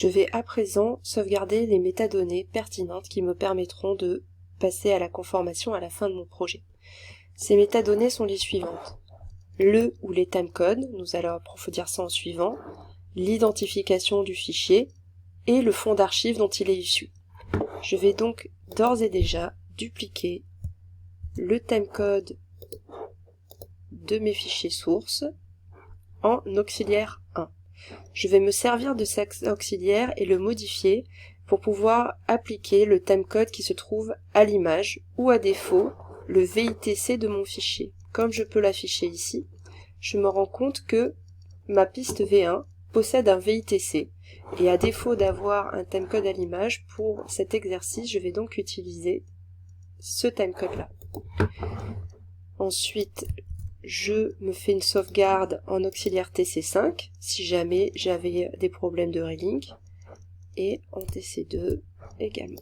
Je vais à présent sauvegarder les métadonnées pertinentes qui me permettront de passer à la conformation à la fin de mon projet. Ces métadonnées sont les suivantes. Le ou les timecodes, nous allons approfondir ça en suivant, l'identification du fichier et le fond d'archives dont il est issu. Je vais donc d'ores et déjà dupliquer le timecode de mes fichiers sources en auxiliaire 1. Je vais me servir de cet auxiliaire et le modifier pour pouvoir appliquer le timecode qui se trouve à l'image ou à défaut le VITC de mon fichier. Comme je peux l'afficher ici, je me rends compte que ma piste V1 possède un VITC et à défaut d'avoir un timecode à l'image, pour cet exercice, je vais donc utiliser ce timecode-là. Ensuite, je me fais une sauvegarde en auxiliaire TC5 si jamais j'avais des problèmes de relink et en TC2 également.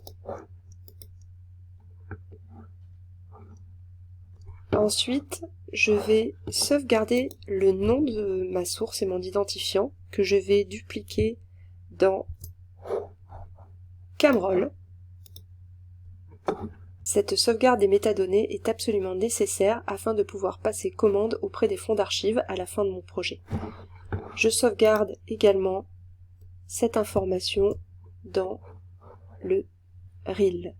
Ensuite, je vais sauvegarder le nom de ma source et mon identifiant que je vais dupliquer dans Camroll. Cette sauvegarde des métadonnées est absolument nécessaire afin de pouvoir passer commande auprès des fonds d'archives à la fin de mon projet. Je sauvegarde également cette information dans le RIL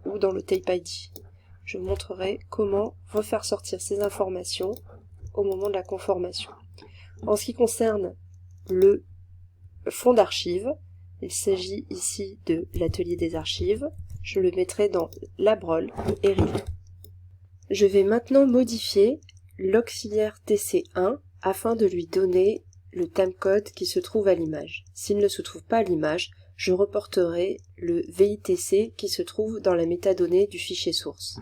ou dans le Tape ID. Je vous montrerai comment refaire sortir ces informations au moment de la conformation. En ce qui concerne le fond d'archives, il s'agit ici de l'atelier des archives. Je le mettrai dans Labrol et RIL. Je vais maintenant modifier l'auxiliaire TC1 afin de lui donner le timecode qui se trouve à l'image. S'il ne se trouve pas à l'image, je reporterai le VITC qui se trouve dans la métadonnée du fichier source.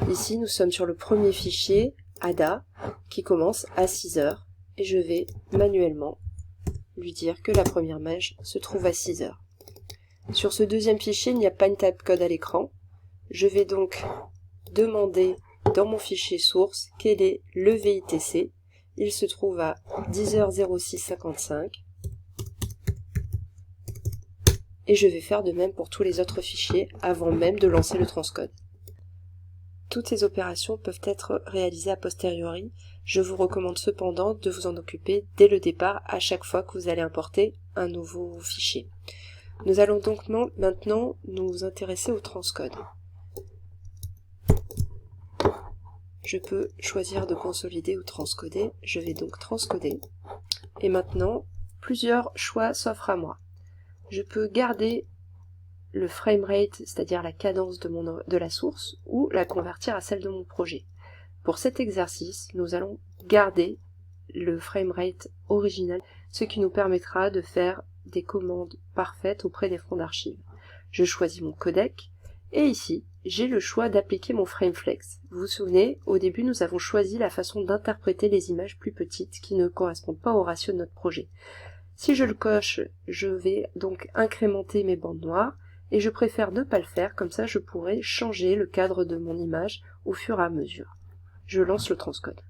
Ici, nous sommes sur le premier fichier, ADA, qui commence à 6 heures, et je vais manuellement lui dire que la première image se trouve à 6 heures. Sur ce deuxième fichier, il n'y a pas une timecode à l'écran. Je vais donc demander dans mon fichier source quel est le VITC. Il se trouve à 10h0655. Et je vais faire de même pour tous les autres fichiers avant même de lancer le transcode. Toutes ces opérations peuvent être réalisées a posteriori. Je vous recommande cependant de vous en occuper dès le départ à chaque fois que vous allez importer un nouveau fichier. Nous allons donc maintenant nous intéresser au transcode. Je peux choisir de consolider ou transcoder. Je vais donc transcoder. Et maintenant, plusieurs choix s'offrent à moi. Je peux garder le framerate, c'est-à-dire la cadence de la source, ou la convertir à celle de mon projet. Pour cet exercice, nous allons garder le framerate original, ce qui nous permettra de faire des commandes parfaites auprès des fonds d'archives. Je choisis mon codec, et ici, j'ai le choix d'appliquer mon frameflex. Vous vous souvenez, au début, nous avons choisi la façon d'interpréter les images plus petites qui ne correspondent pas au ratio de notre projet. Si je le coche, je vais donc incrémenter mes bandes noires, et je préfère ne pas le faire, comme ça je pourrai changer le cadre de mon image au fur et à mesure. Je lance le transcode.